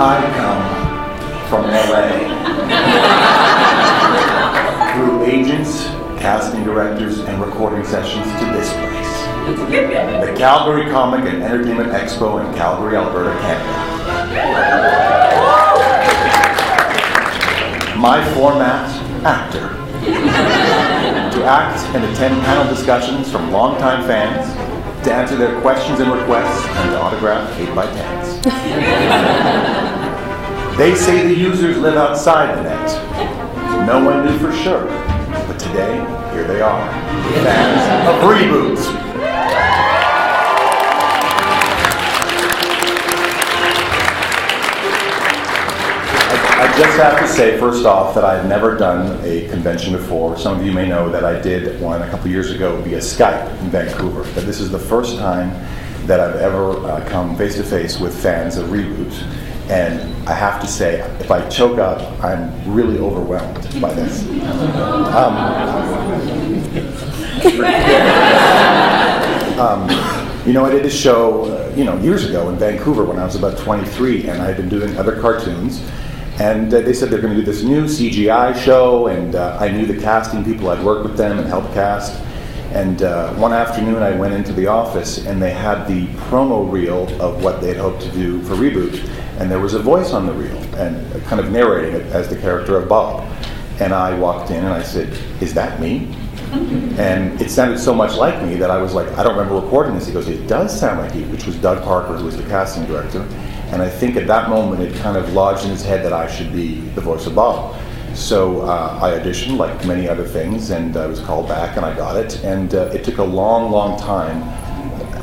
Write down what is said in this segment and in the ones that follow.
I come from LA through agents, casting directors, and recording sessions to this place, the Calgary Comic and Entertainment Expo in Calgary, Alberta, Canada. My format, actor. To act and attend panel discussions from longtime fans, to answer their questions and requests, and to autograph 8x10s. They say the users live outside the net. No one knew for sure, but today, here they are, fans of Reboot. I just have to say, first off, that I've never done a convention before. Some of you may know that I did one a couple years ago via Skype in Vancouver. But this is the first time that I've ever come face-to-face with fans of Reboot. And I have to say, if I choke up, I'm really overwhelmed by this. I did a show, years ago in Vancouver when I was about 23, and I had been doing other cartoons. And they said they're going to do this new CGI show, and I knew the casting people. I'd worked with them and helped cast. And one afternoon I went into the office, and they had the promo reel of what they'd hoped to do for Reboot. And there was a voice on the reel, and kind of narrating it as the character of Bob. And I walked in, and I said, "Is that me?" And it sounded so much like me that I was like, "I don't remember recording this." He goes, "It does sound like you," which was Doug Parker, who was the casting director. And I think at that moment it kind of lodged in his head that I should be the voice of Bob. So I auditioned like many other things, and I was called back and I got it. And it took a long, long time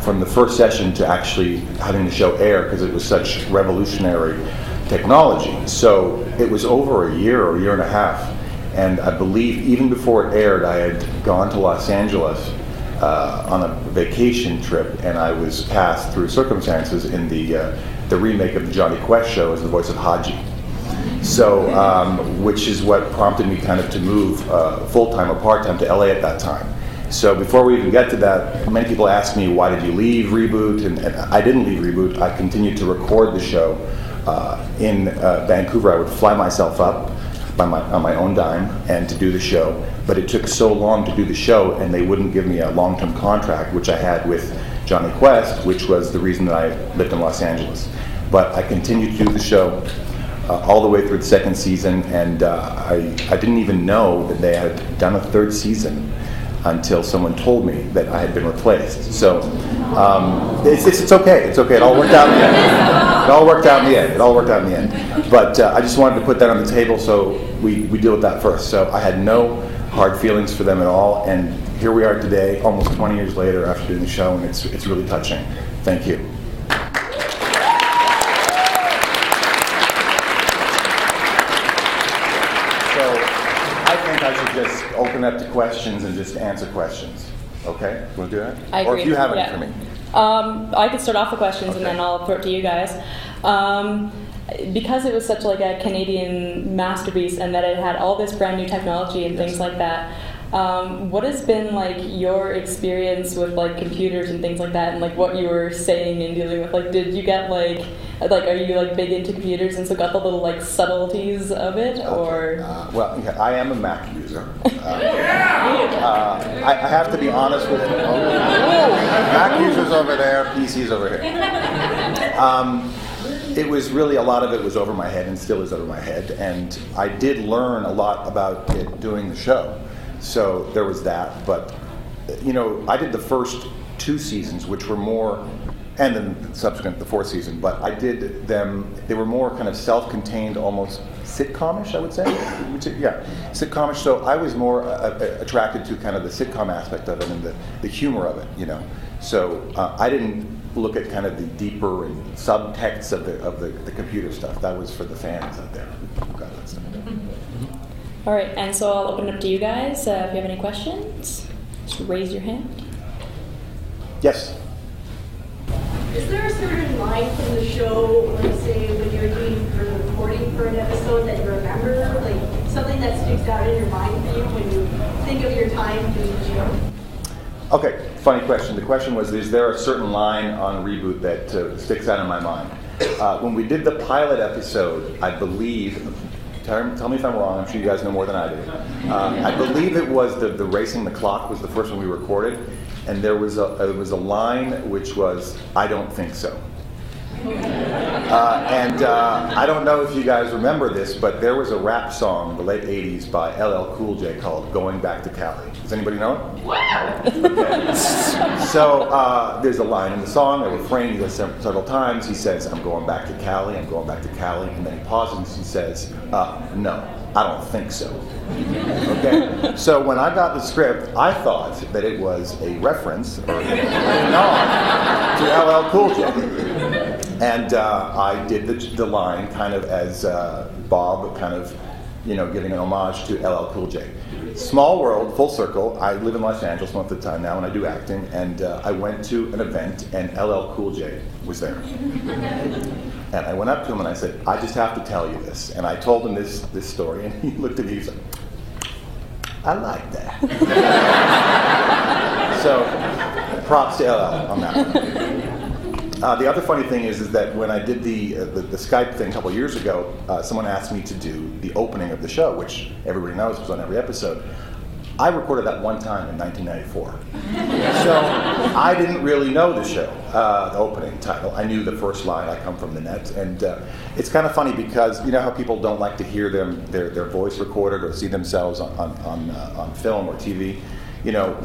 from the first session to actually having the show air because it was such revolutionary technology. So it was over a year or a year and a half. And I believe even before it aired, I had gone to Los Angeles on a vacation trip, and I was cast through circumstances in the remake of the Johnny Quest show as the voice of Haji. So, which is what prompted me kind of to move full-time or part-time to LA at that time. So before we even get to that, many people ask me, why did you leave Reboot? And I didn't leave Reboot. I continued to record the show in Vancouver. I would fly myself up on my own dime and to do the show. But it took so long to do the show, and they wouldn't give me a long-term contract, which I had with Johnny Quest, which was the reason that I lived in Los Angeles. But I continued to do the show all the way through the second season, and I didn't even know that they had done a third season until someone told me that I had been replaced. So it's okay. It's okay. It all worked out in the end. It all worked out in the end. But I just wanted to put that on the table so we deal with that first. So I had no hard feelings for them at all, and here we are today, almost 20 years later after doing the show, and it's really touching. Thank you. I think I should just open up to questions and just answer questions. Okay? You want to do that? I agree. Or if you have any for me. I could start off the questions, okay, and then I'll throw it to you guys. Because it was such like a Canadian masterpiece, and that it had all this brand new technology and things like that, what has been like your experience with like computers and things like that, and like what you were saying and dealing with? Like, did you get like are you like big into computers and so got the little like subtleties of it, or? Well, yeah, I am a Mac user. I have to be honest with you. Mac users over there, PCs over here. It was really, a lot of it was over my head and still is over my head, and I did learn a lot about it doing the show. So there was that, but I did the first 2 seasons, which were more, and then subsequent the 4th season, but I did them, they were more kind of self-contained, almost sitcomish, I would say. Yeah, sitcomish. So I was more attracted to kind of the sitcom aspect of it and the humor of it, So I didn't look at kind of the deeper and subtext of the computer stuff. That was for the fans out there who got that stuff. All right, and so I'll open it up to you guys. If you have any questions, just raise your hand. Yes. Is there a certain line from the show, let's say when you're doing for the recording for an episode, that you remember, like something that sticks out in your mind for you when you think of your time doing the show? Okay, funny question. The question was, is there a certain line on Reboot that sticks out in my mind? When we did the pilot episode, I believe, tell me if I'm wrong, I'm sure you guys know more than I do. I believe it was the Racing the Clock was the first one we recorded, and there was a line which was, "I don't think so." I don't know if you guys remember this, but there was a rap song in the late 80s by LL Cool J called "Going Back to Cali." Does anybody know it? Okay. So there's a line in the song, a refrain he does several times. He says, "I'm going back to Cali, I'm going back to Cali," and then he pauses and says, "No, I don't think so." Okay? So when I got the script, I thought that it was a reference or a nod to LL Cool J. And I did the line kind of as Bob kind of, giving an homage to LL Cool J. Small world, full circle. I live in Los Angeles most of the time now, and I do acting. And I went to an event, and LL Cool J was there. And I went up to him and I said, "I just have to tell you this." And I told him this story, and he looked at me. He was like, "I like that." So, props to LL on that one. The other funny thing is that when I did the Skype thing a couple years ago, someone asked me to do the opening of the show, which everybody knows was on every episode. I recorded that one time in 1994. So I didn't really know the show, the opening title. I knew the first line, "I come from the net." And it's kind of funny because you know how people don't like to hear their voice recorded or see themselves on film or TV?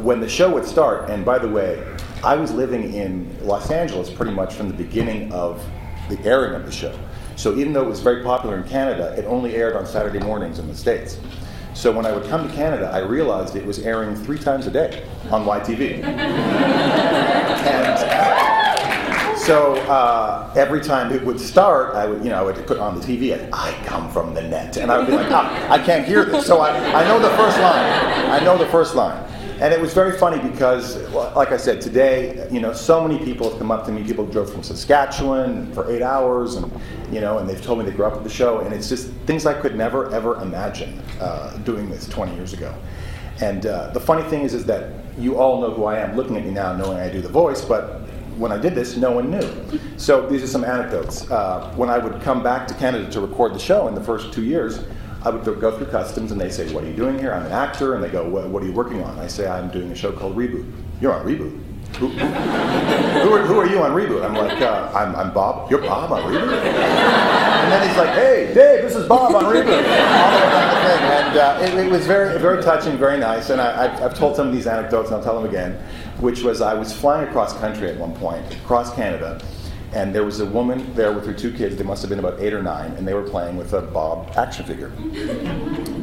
When the show would start, and by the way, I was living in Los Angeles pretty much from the beginning of the airing of the show. So even though it was very popular in Canada, it only aired on Saturday mornings in the States. So when I would come to Canada, I realized it was airing 3 times a day on YTV. And so every time it would start, I would put on the TV, and "I come from the net," and I would be like, I can't hear this. So I know the first line. I know the first line. And it was very funny because, like I said, today, so many people have come up to me. People drove from Saskatchewan for 8 hours, and they've told me they grew up with the show. And it's just things I could never ever imagine doing this 20 years ago. And the funny thing is that you all know who I am, looking at me now, knowing I do the voice. But when I did this, no one knew. So these are some anecdotes. When I would come back to Canada to record the show in the first 2 years, I would go through customs, and they say, "What are you doing here?" "I'm an actor." And they go, "What are you working on?" I say, "I'm doing a show called Reboot." "You're on Reboot? Who are you on Reboot?" I'm like, I'm Bob." "You're Bob on Reboot?" And then he's like, "Hey, Dave, this is Bob on Reboot." All the way down the thing. And it was very, very touching, very nice. And I've told some of these anecdotes, and I'll tell them again, which was I was flying across country at one point, across Canada, and there was a woman there with her 2 kids. They must have been about 8 or 9, and they were playing with a Bob action figure.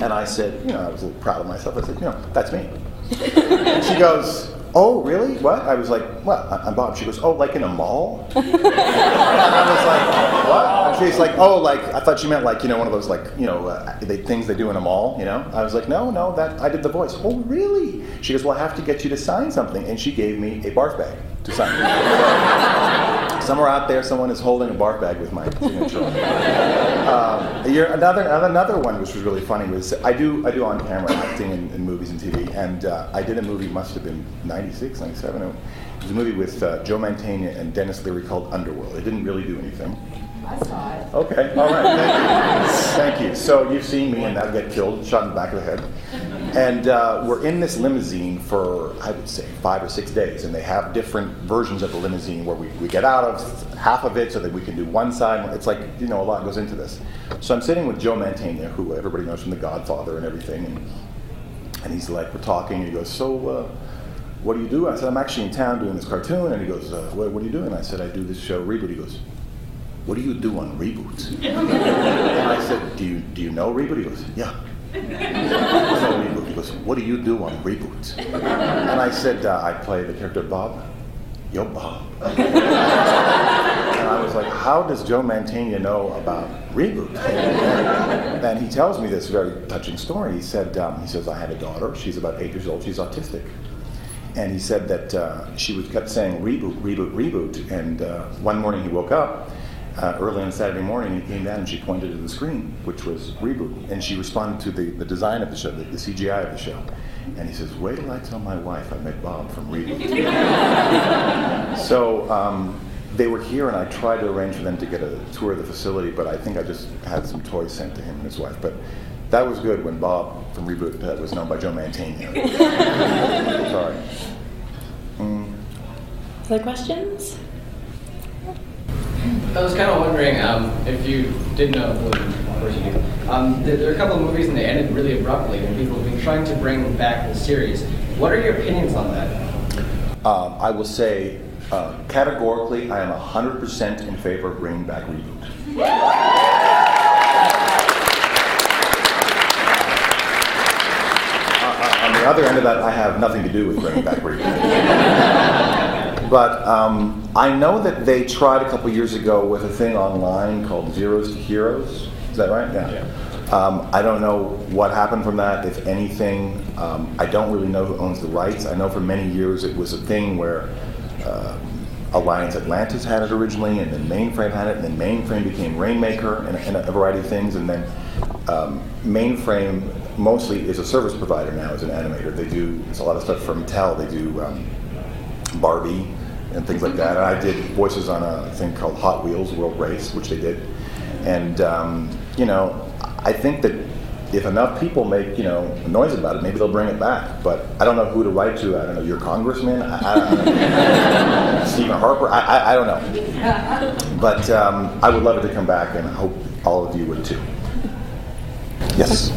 And I said, I was a little proud of myself. I said, "That's me." And she goes, "Oh, really? What?" I was like, "What? I'm Bob." She goes, "Oh, like in a mall?" And I was like, "What?" And she's like, "Oh, like I thought you meant like one of those things they do in a mall, I was like, "No, that I did the voice." "Oh, really?" She goes, "Well, I have to get you to sign something," and she gave me a barf bag to sign. Somewhere out there, someone is holding a barf bag with my signature on it. Another one, which was really funny, was I do on-camera acting in movies and TV, and I did a movie, must have been 96, 97. It was a movie with Joe Mantegna and Dennis Leary called Underworld. It didn't really do anything. I saw it. Okay, all right, thank you. Thank you. So you've seen me and that get killed, shot in the back of the head. And we're in this limousine for, I would say, 5 or 6 days, and they have different versions of the limousine where we get out of half of it so that we can do one side. It's like, a lot goes into this. So I'm sitting with Joe Mantegna, who everybody knows from The Godfather and everything, and he's like, we're talking, and he goes, "So, what do you do?" I said, "I'm actually in town doing this cartoon." And he goes, what are you doing?" I said, "I do this show, Reboot." He goes, "What do you do on Reboot?" And I said, do you know Reboot?" He goes, "Yeah." I know Reboot. He goes, "What do you do on Reboot?" And I said, "I play the character Bob." "Yo, Bob." And I was like, how does Joe Mantegna know about Reboot? And he tells me this very touching story. He says, "I have a daughter. She's about 8 years old. She's autistic." And he said that she kept saying, "Reboot, Reboot, Reboot." And one morning he woke up, early on Saturday morning, he came down and she pointed to the screen, which was Reboot. And she responded to the design of the show, the CGI of the show. And he says, "Wait till I tell my wife I met Bob from Reboot." So they were here, and I tried to arrange for them to get a tour of the facility, but I think I just had some toys sent to him and his wife. But that was good when Bob from Reboot was known by Joe Mantegna. Sorry. Other questions? I was kind of wondering if you did know, well, of course you do, there are a couple of movies and they ended really abruptly, and people have been trying to bring back the series. What are your opinions on that? I will say, categorically, I am 100% in favor of bringing back Reboot. On the other end of that, I have nothing to do with bringing back Reboot. But I know that they tried a couple years ago with a thing online called Zeros to Heroes. Is that right? Yeah. I don't know what happened from that, if anything. I don't really know who owns the rights. I know for many years it was a thing where Alliance Atlantis had it originally, and then Mainframe had it, and then Mainframe became Rainmaker and a variety of things, and then Mainframe mostly is a service provider now as an animator. It's a lot of stuff for Mattel. They do Barbie and things like that. And I did voices on a thing called Hot Wheels World Race, which they did. And, I think that if enough people make, a noise about it, maybe they'll bring it back. But I don't know who to write to. I don't know, your congressman? I don't know. Stephen Harper? I don't know. But I would love it to come back, and I hope all of you would too. Yes?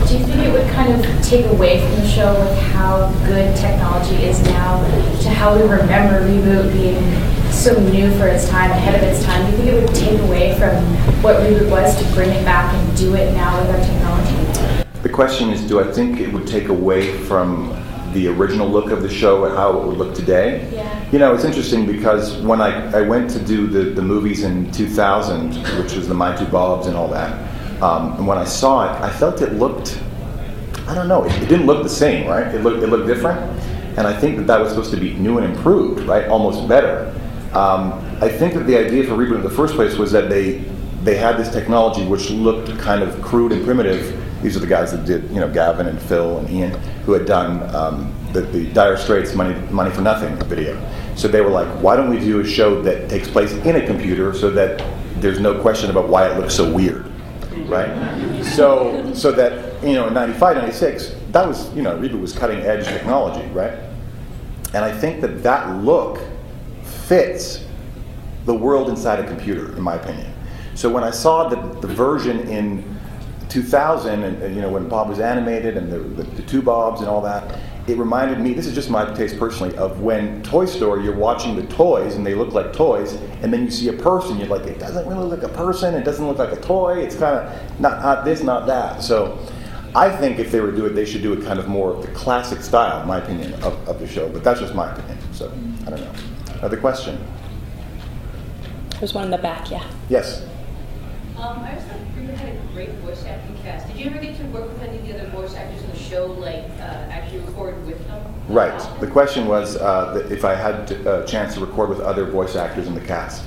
Do you think it would kind of take away from the show with how good technology is now to how we remember Reboot being so new for its time, ahead of its time? Do you think it would take away from what Reboot was to bring it back and do it now with our technology? The question is, do I think it would take away from the original look of the show and how it would look today? Yeah. It's interesting because when I went to do the movies in 2000, which was the My Two Bobs and all that, and when I saw it, I felt it looked, I don't know, it didn't look the same, right? It looked different. And I think that was supposed to be new and improved, right? Almost better. I think that the idea for Reboot in the first place was that they had this technology which looked kind of crude and primitive. These are the guys that did, Gavin and Phil and Ian, who had done the Dire Straits Money for Nothing video. So they were like, why don't we do a show that takes place in a computer so that there's no question about why it looks so weird, right? So that, in 95, 96, that was, Reboot was cutting edge technology, right? And I think that look fits the world inside a computer, in my opinion. So when I saw the version in 2000, and when Bob was animated, and the two Bobs and all that, it reminded me, this is just my taste personally, of when Toy Story, you're watching the toys, and they look like toys, and then you see a person, you're like, it doesn't really look like a person, it doesn't look like a toy, it's kind of not this, not that. So I think if they were to do it, they should do it kind of more of the classic style, in my opinion, of the show. But that's just my opinion, so I don't know. Other question? There's one in the back, yeah. Yes? I just thought you had a great voice acting cast. Did you ever get to work with any of the other voice actors in the show, actually record with them? Right. The question was if I had a chance to record with other voice actors in the cast.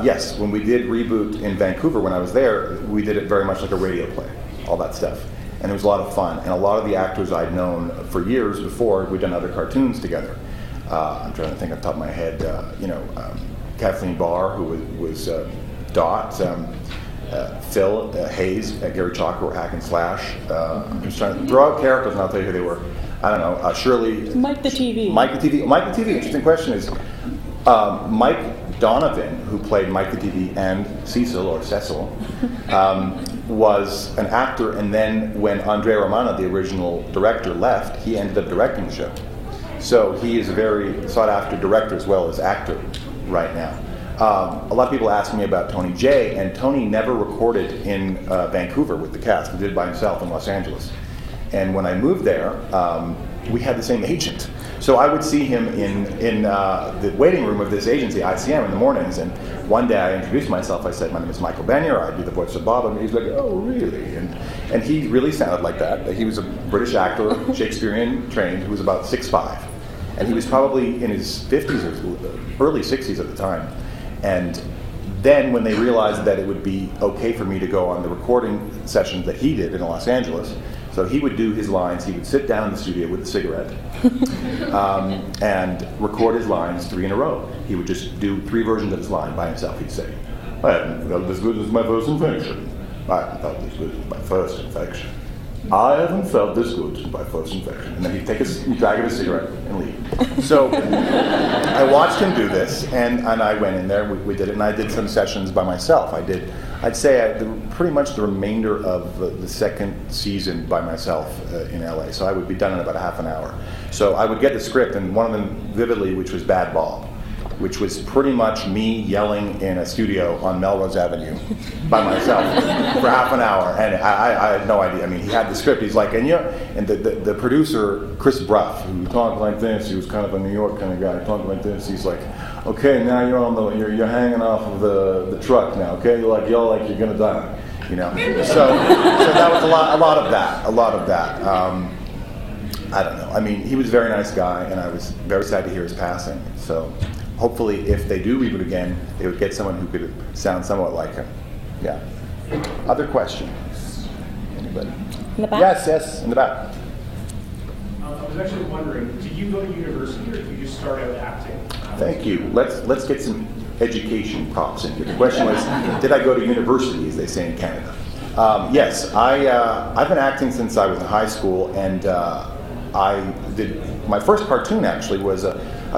Yes, when we did Reboot in Vancouver, when I was there, we did it very much like a radio play, all that stuff. And it was a lot of fun. And a lot of the actors I'd known for years before, we'd done other cartoons together. I'm trying to think off the top of my head, Kathleen Barr, who was Dot, Phil Hayes, Gary Chalker were Hack and Slash. I'm just trying to throw out characters and I'll tell you who they were. I don't know, Shirley. Mike the TV. Mike the TV, interesting question is, Mike Donovan, who played Mike the TV and Cecil, was an actor, and then when Andrea Romano, the original director, left, he ended up directing the show. So he is a very sought-after director as well as actor right now. A lot of people ask me about Tony Jay, and Tony never recorded in Vancouver with the cast. He did it by himself in Los Angeles. And when I moved there, we had the same agent. So I would see him in the waiting room of this agency, ICM, in the mornings. And one day I introduced myself. I said, my name is Michael Benyaer. I do the voice of Bob. And he's like, oh, really? And he really sounded like that. He was a British actor, Shakespearean trained, who was about 6'5". And he was probably in his 50s or early 60s at the time. And then when they realized that it would be okay for me to go on the recording sessions that he did in Los Angeles, So he would do his lines. He would sit down in the studio with a cigarette and record his lines 3 in a row. He would just do 3 versions of his line by himself. He'd say, I haven't felt this good as my first infection. I haven't felt this good as my first infection. I haven't felt this good since my first infection. And then he'd take a drag of his cigarette and leave. So I watched him do this, and I went in there, we did it, and I did some sessions by myself. I'd say pretty much the remainder of the second season by myself in LA. So I would be done in about a half an hour. So I would get the script, and one of them vividly, which was Bad Bob, which was pretty much me yelling in a studio on Melrose Avenue by myself for half an hour, and I had no idea. I mean, he had the script. He's like, and the producer, Chris Bruff, who talked like this. He was kind of a New York kind of guy. He talked like this. He's like, okay, now you're hanging off of the truck now. Okay, you're like yell like you're gonna die, you know. So that was a lot of that. I don't know. I mean, he was a very nice guy, and I was very sad to hear his passing. So. Hopefully, if they do reboot again, they would get someone who could sound somewhat like him. Yeah. Other questions? Anybody? In the back? Yes, in the back. I was actually wondering, did you go to university or did you just start out acting? Thank you. Let's get some education props in here. The question was, did I go to university, as they say in Canada? Yes, I've been acting since I was in high school, and I did my first cartoon. Actually, was a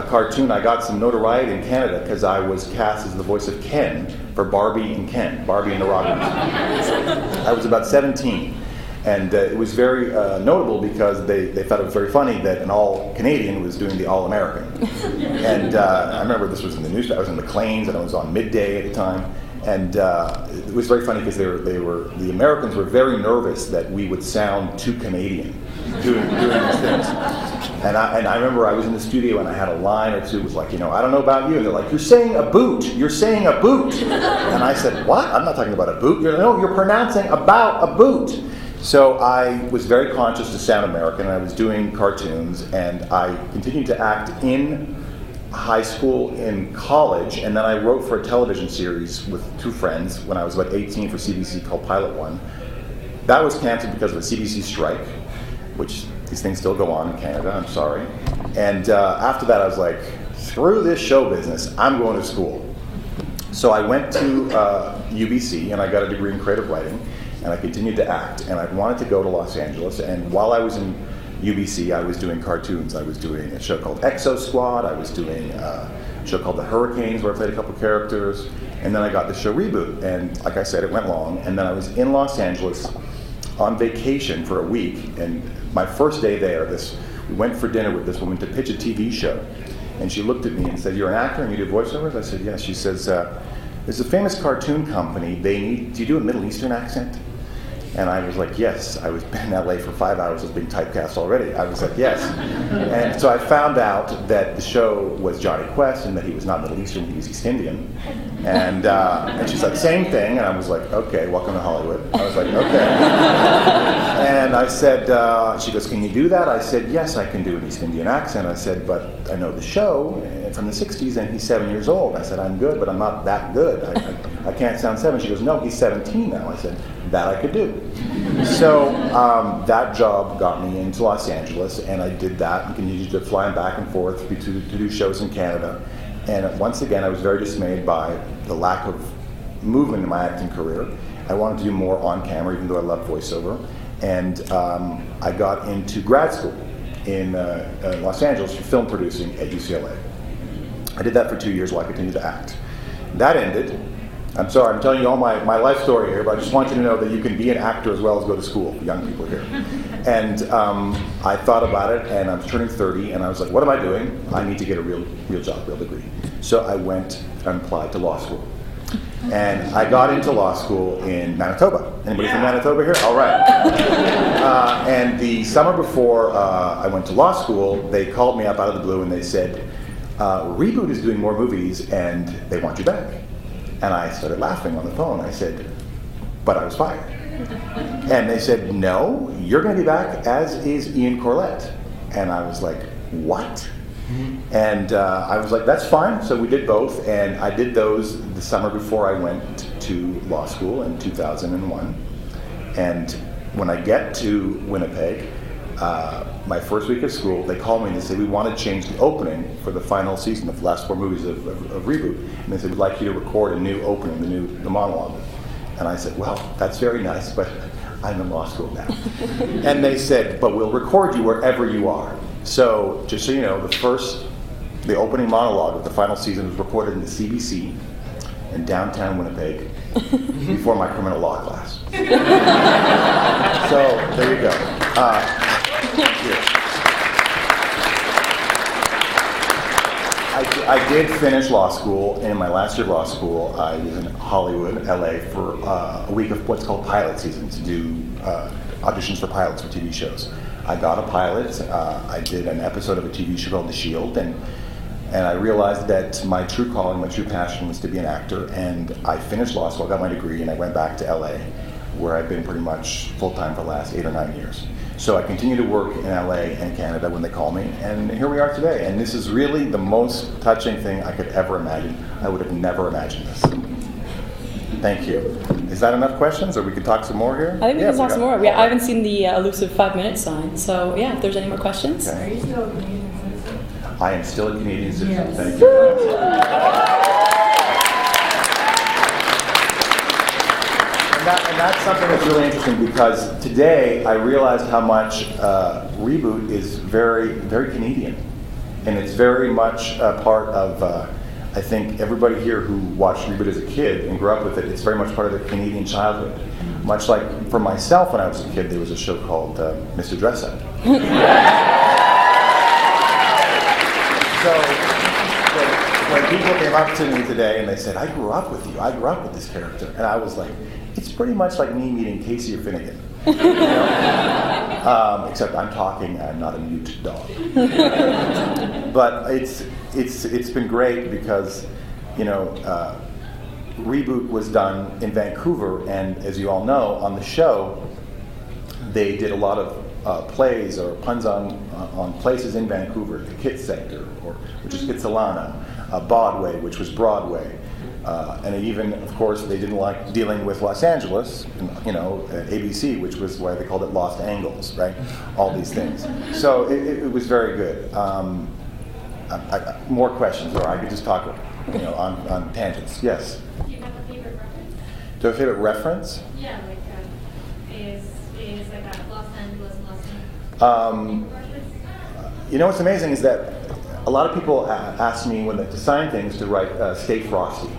cartoon. I got some notoriety in Canada because I was cast as the voice of Ken for Barbie and Ken, Barbie and the Rockers. I was about 17, and it was very notable because they thought it was very funny that an all-Canadian was doing the all-American. And I remember this was in the newspaper. I was in Maclean's, and I was on Midday at the time. And it was very funny because the Americans were very nervous that we would sound too Canadian doing these things. And I remember I was in the studio and I had a line or two. It was like, I don't know about you. And they're like, you're saying a boot. You're saying a boot. And I said, what? I'm not talking about a boot. No, you're pronouncing about a boot. So I was very conscious to sound American. I was doing cartoons, and I continued to act in high school, in college, and then I wrote for a television series with 2 friends when I was about 18 for CBC called Pilot One. That was canceled because of a CBC strike, which these things still go on in Canada, I'm sorry. And after that I was like, screw this show business, I'm going to school. So I went to UBC and I got a degree in creative writing, and I continued to act, and I wanted to go to Los Angeles, and while I was in UBC, I was doing cartoons. I was doing a show called Expo Squad. I was doing a show called The Hurricanes, where I played a couple characters. And then I got the show Reboot. And like I said, it went long. And then I was in Los Angeles on vacation for a week. And my first day there, we went for dinner with this woman to pitch a TV show. And she looked at me and said, you're an actor and you do voiceovers? I said, yes. She says, there's a famous cartoon company. Do you do a Middle Eastern accent? And I was like, yes. I was in LA for 5 hours. I was being typecast already. I was like, yes. And so I found out that the show was Johnny Quest and that he was not Middle Eastern, he was East Indian. And she's like, same thing. And I was like, okay, welcome to Hollywood. I was like, okay. And I said, she goes, can you do that? I said, yes, I can do an East Indian accent. I said, but I know the show from the 60s and he's 7 years old. I said, I'm good, but I'm not that good. I can't sound 7. She goes, no, he's 17 now. I said, that I could do. So that job got me into Los Angeles, and I did that and continued to fly back and forth to do shows in Canada. And once again, I was very dismayed by the lack of movement in my acting career. I wanted to do more on camera, even though I love voiceover. And I got into grad school in Los Angeles for film producing at UCLA. I did that for 2 years while I continued to act. That ended. I'm sorry, I'm telling you all my life story here, but I just want you to know that you can be an actor as well as go to school, young people here. And I thought about it, and I was turning 30, and I was like, what am I doing? I need to get a real job, real degree. So I went and applied to law school. And I got into law school in Manitoba. Anybody from Manitoba here? All right. And the summer before I went to law school, they called me up out of the blue, and they said, Reboot is doing more movies, and they want you back. And I started laughing on the phone. I said, but I was fired. And they said, no, you're going to be back, as is Ian Corlett. And I was like, what? And I was like, that's fine. So we did both. And I did those the summer before I went to law school in 2001. And when I get to Winnipeg, my first week of school, they call me and they say, we want to change the opening for the final season of the last 4 movies of Reboot. And they said, we'd like you to record a new opening, the monologue. And I said, well, that's very nice, but I'm in law school now. And they said, but we'll record you wherever you are. So, just so you know, the opening monologue of the final season was recorded in the CBC in downtown Winnipeg before my criminal law class. So, there you go. I did finish law school. In my last year of law school, I was in Hollywood, LA, for a week of what's called pilot season, to do auditions for pilots for TV shows. I got a pilot. I did an episode of a TV show called The Shield, and I realized that my true calling, my true passion was to be an actor, and I finished law school, I got my degree, and I went back to LA, where I've been pretty much full-time for the last 8 or 9 years. So I continue to work in LA and Canada when they call me, and here we are today. And this is really the most touching thing I could ever imagine. I would have never imagined this. Thank you. Is that enough questions, or we can talk some more here? I think we can talk some more. I haven't seen the elusive 5-minute sign, so yeah, if there's any more questions. Okay. Are you still a Canadian citizen? I am still a Canadian citizen. Yes. Thank you. And that's something that's really interesting, because today I realized how much Reboot is very, very Canadian. And it's very much a part of, I think, everybody here who watched Reboot as a kid and grew up with it, it's very much part of their Canadian childhood. Much like for myself when I was a kid, there was a show called Mr. Dressup. So when people came up to me today and they said, I grew up with you, I grew up with this character. And I was like, it's pretty much like me meeting Casey or Finnegan. You know? Except I'm talking, I'm not a mute dog. But it's been great because, you know, Reboot was done in Vancouver, and as you all know, on the show, they did a lot of plays or puns on places in Vancouver, the Kit Sector, which is Kitsilano, Bodway, which was Broadway. And even, of course, they didn't like dealing with Los Angeles, you know, ABC, which was why they called it Lost Angles, right? All these things. So it was very good. More questions, or I could just talk, you know, on tangents. Yes? Do you have a favorite reference? Do I have a favorite reference? Yeah, like is like a Los Angeles, You know what's amazing is that a lot of people ask me to sign things to write "Stay Frosty."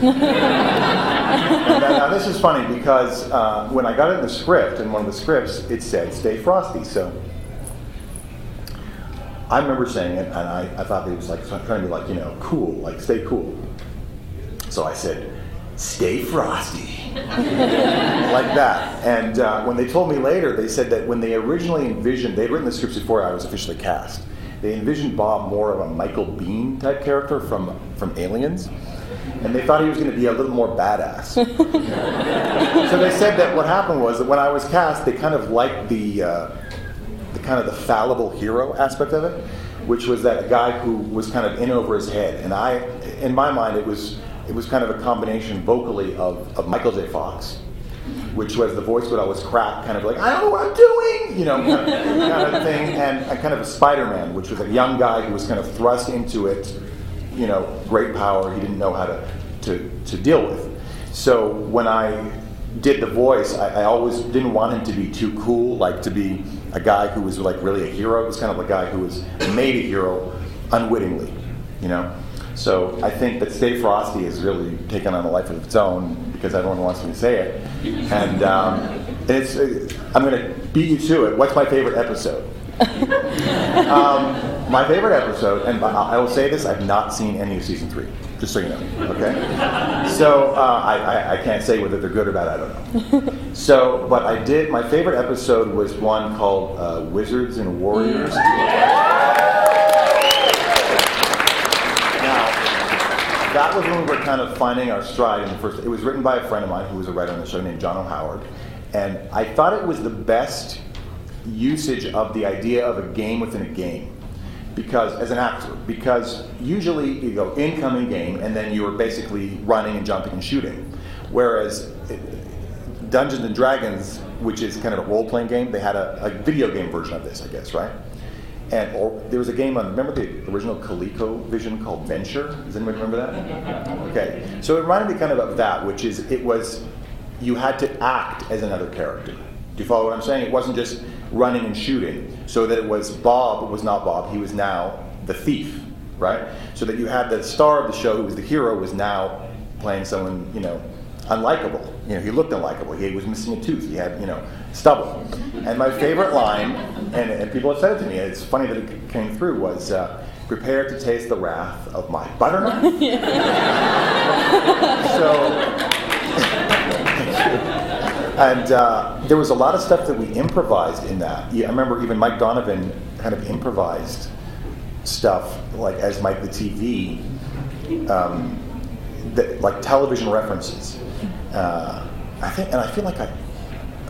Now this is funny because when I got it in the script, in one of the scripts, it said "Stay Frosty." So I remember saying it, and I thought it was like trying to be like, you know, cool, like stay cool. So I said, "Stay Frosty," like that. And when they told me later, they said that when they originally envisioned, they'd written the scripts before I was officially cast. They envisioned Bob more of a Michael Biehn type character from Aliens, and they thought he was going to be a little more badass. So they said that what happened was that when I was cast, they kind of liked the kind of the fallible hero aspect of it, which was that a guy who was kind of in over his head. And in my mind, it was kind of a combination vocally of Michael J. Fox, which was the voice would always crack, kind of like, I don't know what I'm doing, you know, kind of thing, and kind of a Spider-Man, which was a young guy who was kind of thrust into it, you know, great power he didn't know how to deal with. So when I did the voice, I always didn't want him to be too cool, like to be a guy who was like really a hero. It was kind of a guy who was made a hero unwittingly, you know. So I think that Stay Frosty has really taken on a life of its own because everyone wants me to say it. And I'm going to beat you to it. What's my favorite episode? My favorite episode, and I will say this, I've not seen any of season 3, just so you know, okay? So I can't say whether they're good or bad, I don't know. So, but my favorite episode was one called Wizards and Warriors. That was when we were kind of finding our stride in the first. It was written by a friend of mine who was a writer on the show named John O'Howard, and I thought it was the best usage of the idea of a game within a game, because as an actor, because usually you go incoming game and then you're basically running and jumping and shooting, whereas Dungeons and Dragons, which is kind of a role-playing game, they had a video game version of this, I guess, right? And there was a game on, remember the original ColecoVision called Venture? Does anybody remember that? Okay, so it reminded me kind of that, which is you had to act as another character. Do you follow what I'm saying? It wasn't just running and shooting, so that it was Bob was not Bob, he was now the thief, right? So that you had the star of the show, who was the hero, was now playing someone, unlikable. He looked unlikable. He was missing a tooth. He had, stubble. And my favorite line, and people have said it to me, it's funny that it came through, was, prepare to taste the wrath of my butter knife. And there was a lot of stuff that we improvised in that. I remember even Mike Donovan kind of improvised stuff, like as Mike the TV, like television references. I feel like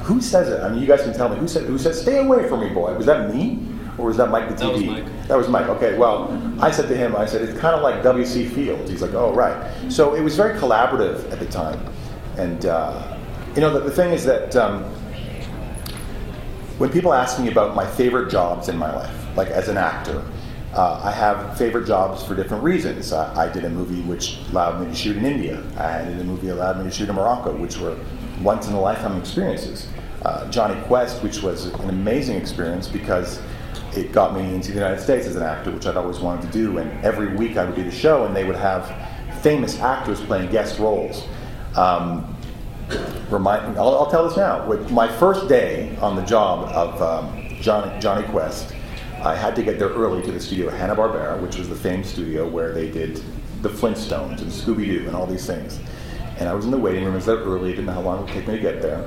who says it? I mean, you guys can tell me. Who said, "Stay away from me, boy"? Was that me? Or was that Mike the TV? That was Mike. That was Mike. Okay, well, I said to him, it's kind of like W.C. Fields. He's like, oh, right. So it was very collaborative at the time. And, the thing is that when people ask me about my favorite jobs in my life, like as an actor, I have favorite jobs for different reasons. I did a movie which allowed me to shoot in India. I did a movie that allowed me to shoot in Morocco, which were once-in-a-lifetime experiences. Johnny Quest, which was an amazing experience because it got me into the United States as an actor, which I'd always wanted to do. And every week I would do the show, and they would have famous actors playing guest roles. I'll tell this now. With my first day on the job of Johnny Quest, I had to get there early to the studio at Hanna-Barbera, which was the famed studio where they did the Flintstones and Scooby-Doo and all these things. And I was in the waiting room. I was there early. I didn't know how long it would take me to get there.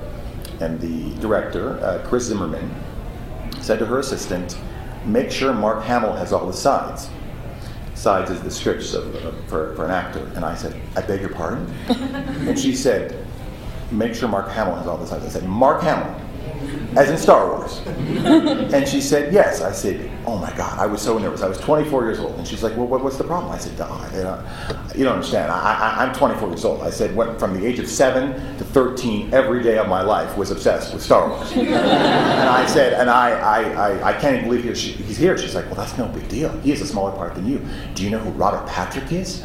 And the director, Chris Zimmerman, said to her assistant, make sure Mark Hamill has all the sides. Sides is the scripts for an actor. And I said, I beg your pardon? And she said, make sure Mark Hamill has all the sides. I said, Mark Hamill, as in Star Wars. And she said, yes. I said, oh my God, I was so nervous. I was 24 years old. And she's like, well, what's the problem? I said, you don't understand. I'm 24 years old. I said, from the age of 7 to 13, every day of my life was obsessed with Star Wars. And I said, I can't even believe he's here. She's like, well, that's no big deal. He has a smaller part than you. Do you know who Robert Patrick is?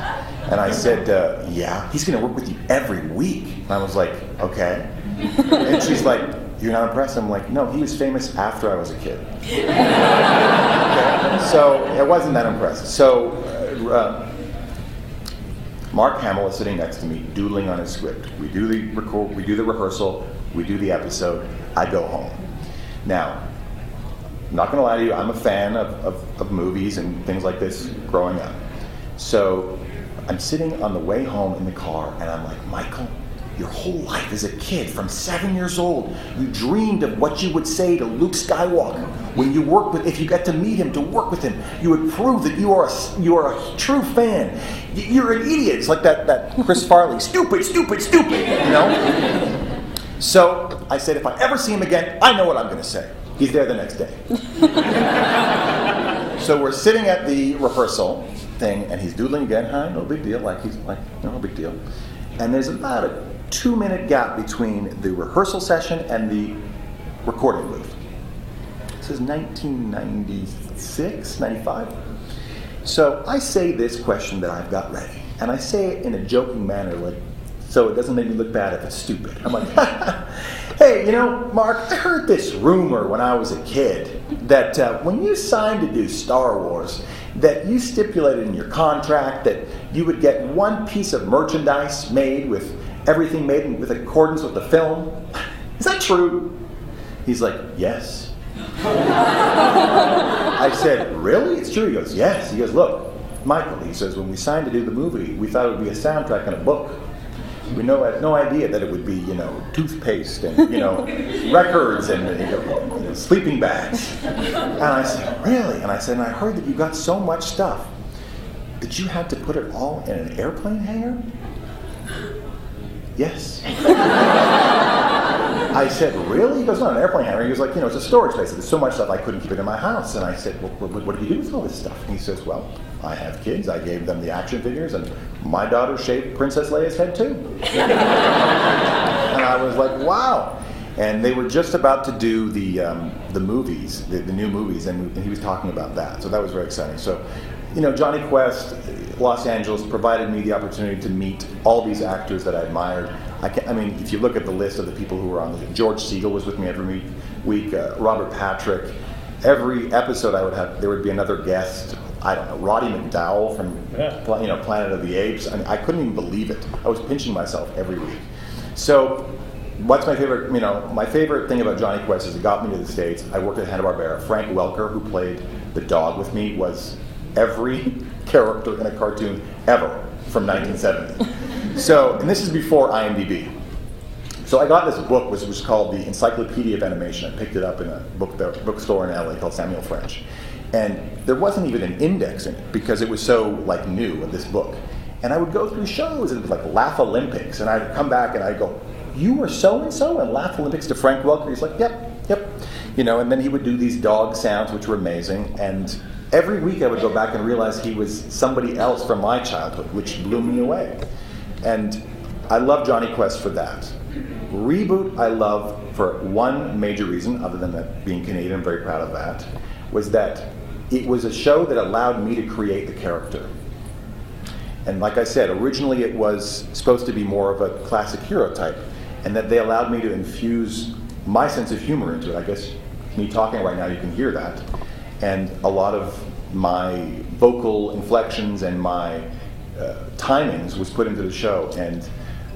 And I said, yeah. He's going to work with you every week. And I was like, okay. And she's like, you're not impressed? I'm like, no, he was famous after I was a kid. Okay? So it wasn't that impressive. So Mark Hamill is sitting next to me, doodling on his script. We do the rehearsal, we do the episode, I go home. Now, I'm not going to lie to you, I'm a fan of movies and things like this growing up. So I'm sitting on the way home in the car, and I'm like, Michael, your whole life as a kid, from 7 years old, you dreamed of what you would say to Luke Skywalker when if you got to meet him, to work with him. You would prove that you are a true fan. You're an idiot. It's like that Chris Farley, stupid, So I said, if I ever see him again, I know what I'm going to say. He's there the next day. So we're sitting at the rehearsal thing, and he's doodling again. Hi, no big deal. No big deal. And there's about a 2-minute gap between the rehearsal session and the recording booth. This is 1996, 95. So I say this question that I've got ready, and I say it in a joking manner, so it doesn't make me look bad if it's stupid. I'm like, hey, Mark, I heard this rumor when I was a kid that when you signed to do Star Wars, that you stipulated in your contract that you would get one piece of merchandise made with everything made with accordance with the film. Is that true? He's like, yes. I said, really? It's true? He goes, yes. He goes, look, Michael, he says, when we signed to do the movie, we thought it would be a soundtrack and a book. We had no idea that it would be, toothpaste and, records and sleeping bags. And I said, really? And I said, and I heard that you got so much stuff that you had to put it all in an airplane hangar? Yes. I said, really? He goes, not an airplane hangar. He goes like, it's a storage space. There's so much stuff I couldn't keep it in my house. And I said, well, what do you do with all this stuff? And he says, well, I have kids. I gave them the action figures, and my daughter shaved Princess Leia's head too. And And I was like, wow. And they were just about to do the movies, the new movies, and he was talking about that. So that was very exciting. So, Johnny Quest, Los Angeles, provided me the opportunity to meet all these actors that I admired. I mean, if you look at the list of the people who were on the, George Segal was with me every week, Robert Patrick. Every episode I would have, there would be another guest. I don't know, Roddy McDowell from Planet of the Apes. I mean, I couldn't even believe it. I was pinching myself every week. So, what's my favorite? My favorite thing about Johnny Quest is it got me to the States. I worked at Hanna-Barbera. Frank Welker, who played the dog with me, was every character in a cartoon ever from 1970. So, and this is before IMDb. So I got this book, which was called the Encyclopedia of Animation. I picked it up in a bookstore in LA called Samuel French. And there wasn't even an index in it because it was so new in this book. And I would go through shows and it was like Laugh Olympics, and I'd come back and I'd go, "You were so-and-so in Laugh Olympics," to Frank Welker. He's like, yep. And then he would do these dog sounds, which were amazing. And every week I would go back and realize he was somebody else from my childhood, which blew me away. And I love Johnny Quest for that. Reboot I love for one major reason, other than that being Canadian, I'm very proud of that, was that it was a show that allowed me to create the character. And like I said, originally it was supposed to be more of a classic hero type, and that they allowed me to infuse my sense of humor into it. I guess me talking right now, you can hear that. And a lot of my vocal inflections and my timings was put into the show. And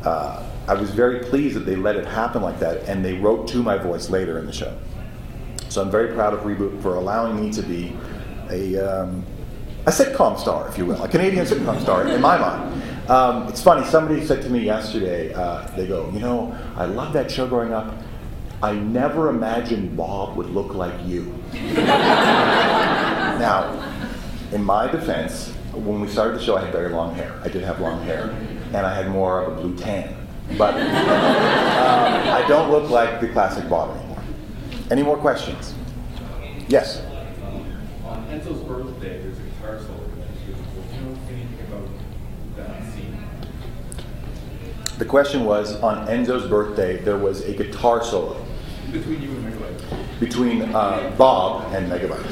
I was very pleased that they let it happen like that, and they wrote to my voice later in the show. So I'm very proud of Reboot for allowing me to be a sitcom star, if you will, a Canadian sitcom star in my mind. It's funny, somebody said to me yesterday, they go, I love that show growing up. I never imagined Bob would look like you. Now, in my defense, when we started the show, I had very long hair. I did have long hair, and I had more of a blue tan. But I don't look like the classic Bob anymore. Any more questions? Yes? On Enzo's birthday, there's a guitar solo. Do you know anything about that scene? The question was, on Enzo's birthday, there was a guitar solo. Between you and Megabyte? Between Bob and Megabyte.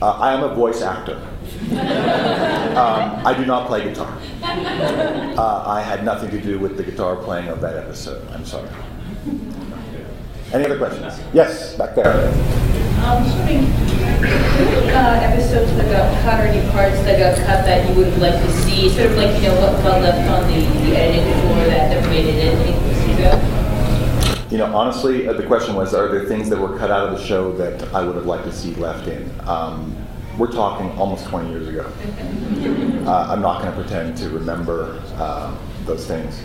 I am a voice actor. I do not play guitar. I had nothing to do with the guitar playing of that episode. I'm sorry. Any other questions? Yes, back there. Just wondering, episodes that got cut or any parts that got cut that you would like to see, sort of like, what got left on the editing floor that never made it in? Honestly, the question was, are there things that were cut out of the show that I would have liked to see left in? We're talking almost 20 years ago. I'm not going to pretend to remember those things.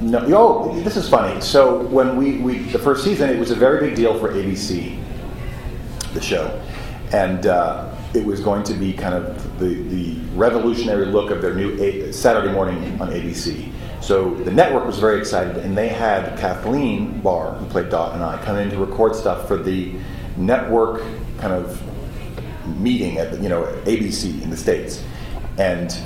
No, this is funny. So when we the first season, it was a very big deal for ABC, the show, and it was going to be kind of the revolutionary look of their new Saturday morning on ABC. So the network was very excited, and they had Kathleen Barr, who played Dot, and I come in to record stuff for the network kind of meeting at ABC in the States, and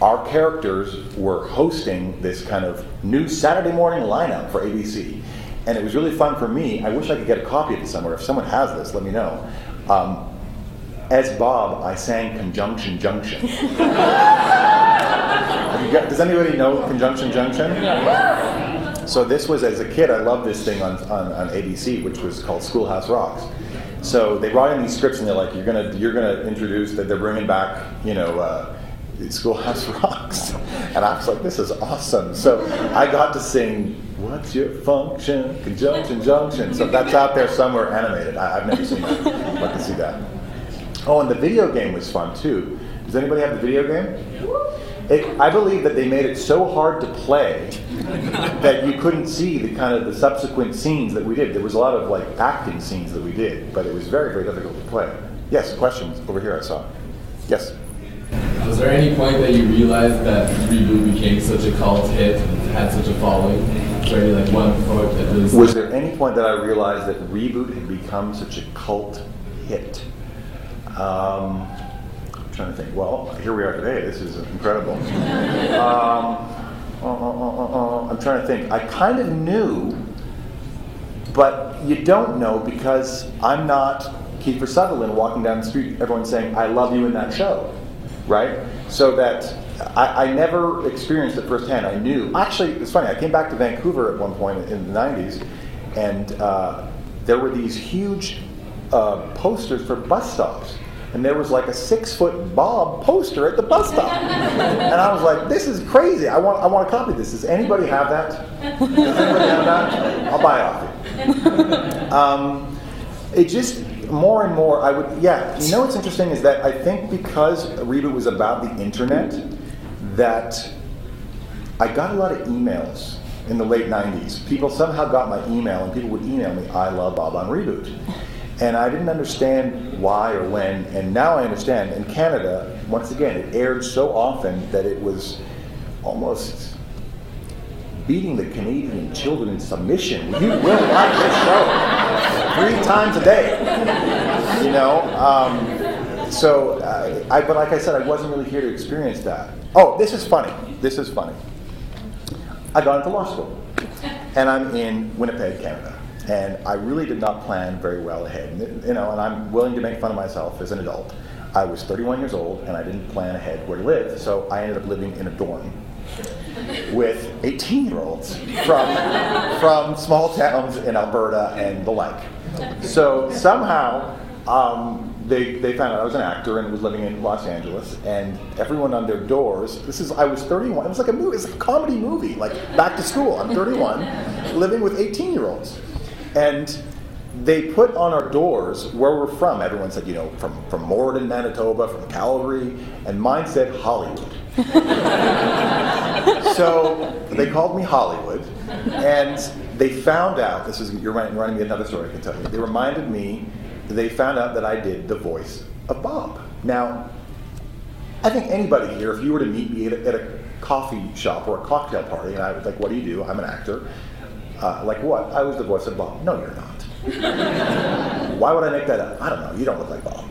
our characters were hosting this kind of new Saturday morning lineup for ABC, and it was really fun for me. I wish I could get a copy of it somewhere. If someone has this, let me know. As Bob, I sang Conjunction Junction. Does anybody know Conjunction Junction? So this was, as a kid, I loved this thing on ABC, which was called Schoolhouse Rocks. So they brought in these scripts, and they're like, you're gonna introduce that they're bringing back, Schoolhouse Rocks, and I was like, this is awesome. So I got to sing, "What's your function? Conjunction Junction." So that's out there somewhere animated. I've never seen it. I'd like to see that. Oh, and the video game was fun too. Does anybody have the video game? I believe that they made it so hard to play that you couldn't see the subsequent scenes that we did. There was a lot of acting scenes that we did, but it was very, very difficult to play. Yes, questions over here I saw. Yes. Was there any point that you realized that Reboot became such a cult hit and had such a following? Was there any one point that really... Was there any point that I realized that Reboot had become such a cult hit? trying to think. Well, here we are today. This is incredible. I'm trying to think. I kind of knew, but you don't know because I'm not Kiefer Sutherland walking down the street, everyone saying, I love you in that show, right? So that I never experienced it firsthand. I knew. Actually, it's funny. I came back to Vancouver at one point in the 90s, and there were these huge posters for bus stops. And there was like a 6-foot Bob poster at the bus stop. And I was like, this is crazy. I want to copy this. Does anybody have that? Does anybody have that? I'll buy it off you. It just, more and more, I would, you know what's interesting is that I think because Reboot was about the internet, that I got a lot of emails in the late 90s. People somehow got my email, and people would email me, I love Bob on Reboot. And I didn't understand why or when, and now I understand. In Canada, once again, it aired so often that it was almost beating the Canadian children in submission. You will like this show 3 times a day, you know. But like I said, I wasn't really here to experience that. Oh, this is funny. I got into law school, and I'm in Winnipeg, Canada. And I really did not plan very well ahead. You know, and I'm willing to make fun of myself as an adult. I was 31 years old, and I didn't plan ahead where to live, so I ended up living in a dorm with 18-year-olds from small towns in Alberta and the like. So somehow they found out I was an actor and was living in Los Angeles, and everyone on their doors. I was 31. It was like a movie. It's like a comedy movie, like Back to School. I'm 31, living with 18-year-olds. And they put on our doors where we're from. Everyone said, you know, from Morden, Manitoba, from Calgary, and mine said Hollywood. So they called me Hollywood, and they found out, you're reminding me of another story I can tell you. They found out that I did the voice of Bob. Now, I think anybody here, if you were to meet me at a coffee shop or a cocktail party, and I was like, what do you do? I'm an actor. Like what? I was the voice of Bob. No, you're not. Why would I make that up? I don't know. You don't look like Bob.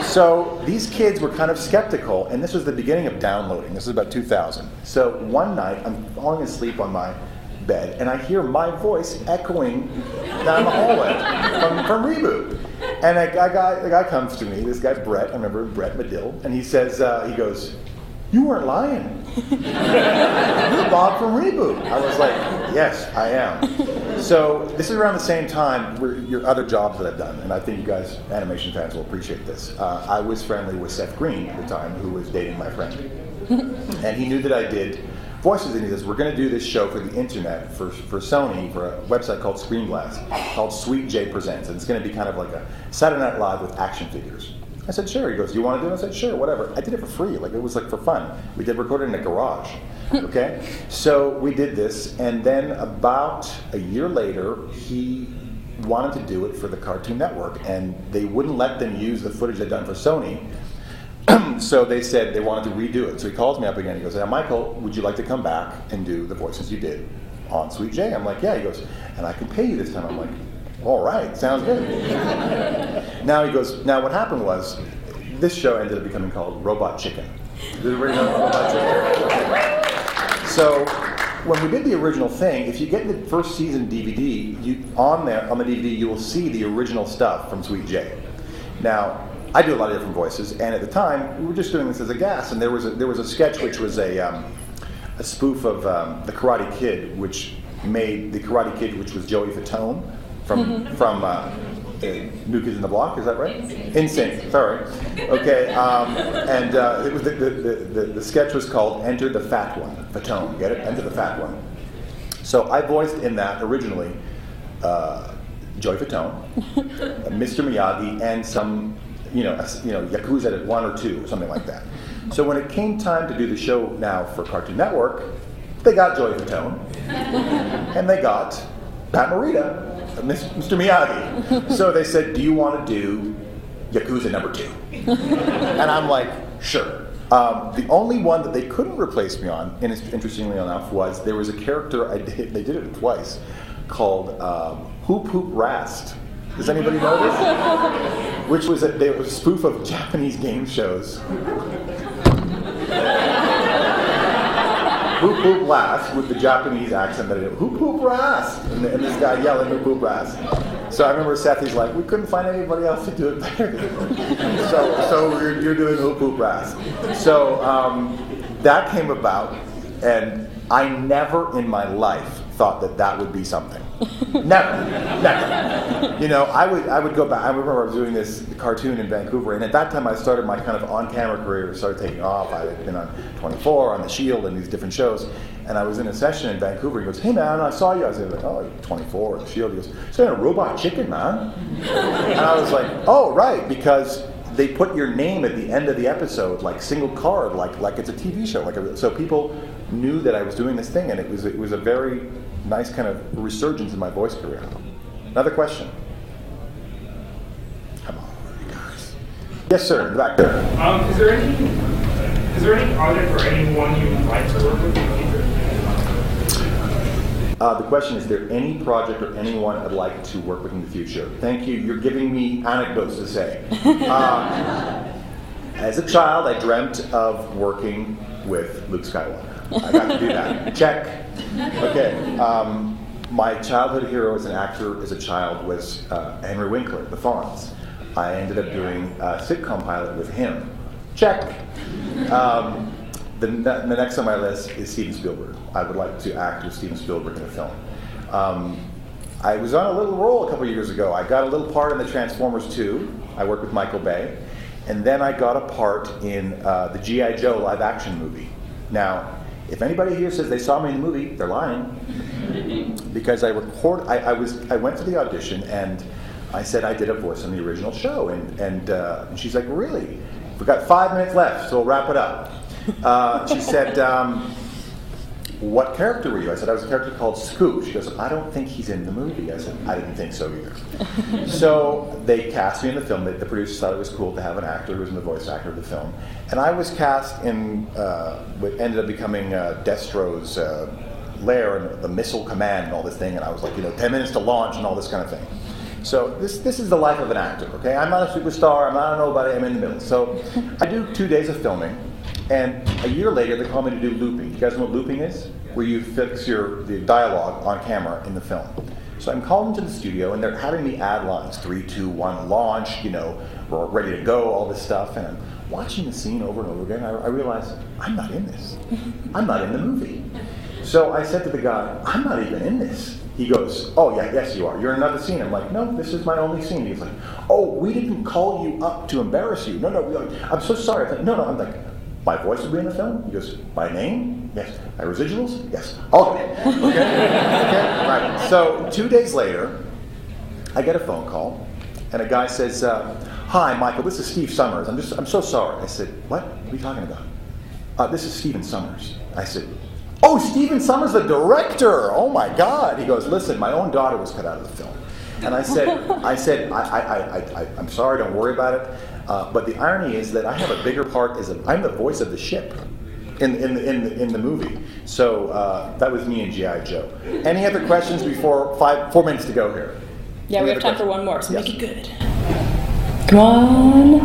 So these kids were kind of skeptical, and this was the beginning of downloading. This is about 2000. So one night, I'm falling asleep on my bed, and I hear my voice echoing down the hallway from Reboot. And the guy comes to me, this guy Brett, I remember Brett Medill, and he says, he goes, you weren't lying. You're Bob from Reboot. I was like, yes, I am. So this is around the same time your other jobs that I've done, and I think you guys, animation fans, will appreciate this. I was friendly with Seth Green at the time, who was dating my friend. And he knew that I did voices, and he says, we're going to do this show for the internet, for Sony, for a website called Screenglass, called Sweet J Presents, and it's going to be kind of like a Saturday Night Live with action figures. I said, sure. He goes, you want to do it? I said, sure, whatever. I did it for free. Like, it was like for fun. We did record it in a garage. Okay? So we did this, and then about a year later, he wanted to do it for the Cartoon Network, and they wouldn't let them use the footage they'd done for Sony. So they said they wanted to redo it. So he calls me up again. He goes, now, Michael, would you like to come back and do the voices you did on Sweet J? I'm like, yeah. He goes, and I can pay you this time. I'm like, all right, sounds good. Now he goes, now what happened was, this show ended up becoming called Robot Chicken. Did everybody know Robot Chicken? So when we did the original thing, if you get the first season DVD, on the DVD you will see the original stuff from Sweet J. Now, I do a lot of different voices, and at the time, we were just doing this as a gas, and there was a sketch which was a spoof of the Karate Kid, which made the Karate Kid, which was Joey Fatone from New Kids in the Block, is that right? NSYNC, sorry. Okay, and it was the sketch was called Enter the Fat One, Fatone, get it? Enter the Fat One. So I voiced in that originally Joey Fatone, Mr. Miyagi, and some Yakuza at 1 or 2, or something like that. So when it came time to do the show now for Cartoon Network, they got Joey Fatone, and they got Pat Morita, Mr. Miyagi. So they said, do you want to do Yakuza number 2? And I'm like, sure. The only one that they couldn't replace me on, and interestingly enough, was there was a character they did it twice, called Hoop Hoop Rast. Does anybody know this? which was they were a spoof of Japanese game shows. Hoop hoop ras with the Japanese accent that it hoop hoop ras, and this guy yelling hoop hoop ras. So I remember Seth, he's like, we couldn't find anybody else to do it better. so you're doing hoop hoop ras. So that came about, and I never in my life thought that would be something. Never. You know, I would go back. I remember I was doing this cartoon in Vancouver, and at that time I started my kind of on-camera career. Started taking off. I had been on 24, on The Shield, and these different shows. And I was in a session in Vancouver. He goes, "Hey man, I saw you." I was like, "Oh, 24, The Shield." He goes, "So you're a robot chicken, man?" And I was like, "Oh, right," because they put your name at the end of the episode, like single card, like it's a TV show. So people knew that I was doing this thing, and it was a very nice kind of resurgence in my voice career. Another question. Come on, guys. Yes, sir. Back there. Is there any project or anyone you would like to work with in the future? The question is there any project or anyone I'd like to work with in the future? Thank you. You're giving me anecdotes to say. As a child, I dreamt of working with Luke Skywalker. I got to do that. Check. Okay. My childhood hero as an actor as a child was Henry Winkler, The Fonz. I ended up doing a sitcom pilot with him. Check. The next on my list is Steven Spielberg. I would like to act with Steven Spielberg in a film. I was on a little role a couple years ago. I got a little part in the Transformers 2. I worked with Michael Bay. And then I got a part in the G.I. Joe live action movie. Now, if anybody here says they saw me in the movie, they're lying. Because I went to the audition and I said I did a voice on the original show. And she's like, "Really? We've got 5 minutes left, so we'll wrap it up." She said, "What character were you?" I said, "I was a character called Scoop." She goes, "I don't think he's in the movie." I said, "I didn't think so either." So they cast me in the film. The producers thought it was cool to have an actor who was the voice actor of the film. And I was cast in what ended up becoming Destro's lair and the missile command and all this thing. And I was like, 10 minutes to launch and all this kind of thing. So this is the life of an actor, okay? I'm not a superstar, I'm not a nobody, I'm in the middle. So I do 2 days of filming, and a year later they call me to do looping. You guys know what looping is? Where you fix the dialogue on camera in the film. So I'm called into the studio, and they're having me add lines, 3, 2, 1, launch, we're ready to go, all this stuff, and I'm watching the scene over and over again. I realize, I'm not in this. I'm not in the movie. So I said to the guy, "I'm not even in this." He goes, "Oh, yeah, yes, you are. You're in another scene." I'm like, "No, this is my only scene." He's like, "Oh, we didn't call you up to embarrass you. No, I'm so sorry." I'm like, "No." I'm like, "My voice will be in the film?" He goes, "My name? Yes. My residuals? Yes." Okay. Okay. Right. So 2 days later, I get a phone call, and a guy says, "Hi, Michael, this is Steve Summers. I'm so sorry." I said, "What? What are you talking about?" "This is Steven Summers." I said, "Oh, Steven Summers, the director. Oh my God." He goes, "Listen, my own daughter was cut out of the film." And I said, I'm sorry, don't worry about it. But the irony is that I have a bigger part I'm the voice of the ship in the movie. So that was me and G.I. Joe. Any other questions before 4 minutes to go here? Yeah, we have time for one more, so make it good. Come on.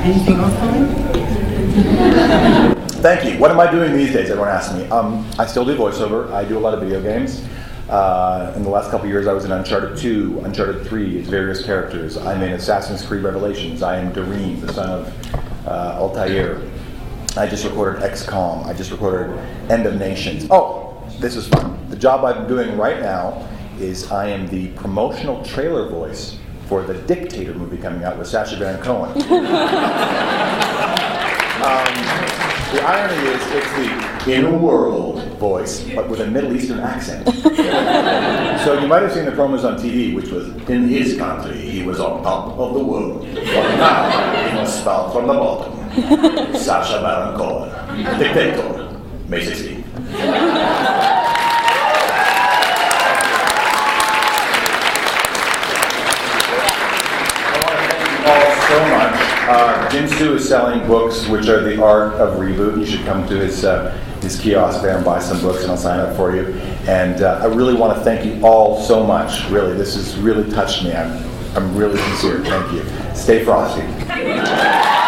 Anything else, Brian? Thank you. What am I doing these days? Everyone asks me. I still do voiceover. I do a lot of video games. In the last couple of years, I was in Uncharted 2, Uncharted 3, as various characters. I'm in Assassin's Creed Revelations. I am Doreen, the son of Altair. I just recorded XCOM. I just recorded End of Nations. Oh, this is fun. The job I'm doing right now is I am the promotional trailer voice for the Dictator movie coming out with Sacha Baron Cohen. The irony is it's the in a world voice, but with a Middle Eastern accent. So you might have seen the promos on TV, which was, "In his country, he was on top of the world. But now, he must start from the bottom." Sacha Baron Cohen, Dictator, May 16. So much. Jim Stu is selling books, which are the art of Reboot. You should come to his kiosk there and buy some books, and I'll sign up for you. And I really want to thank you all so much. Really, this has really touched me. I'm I'm really sincere. Thank you. Stay frosty.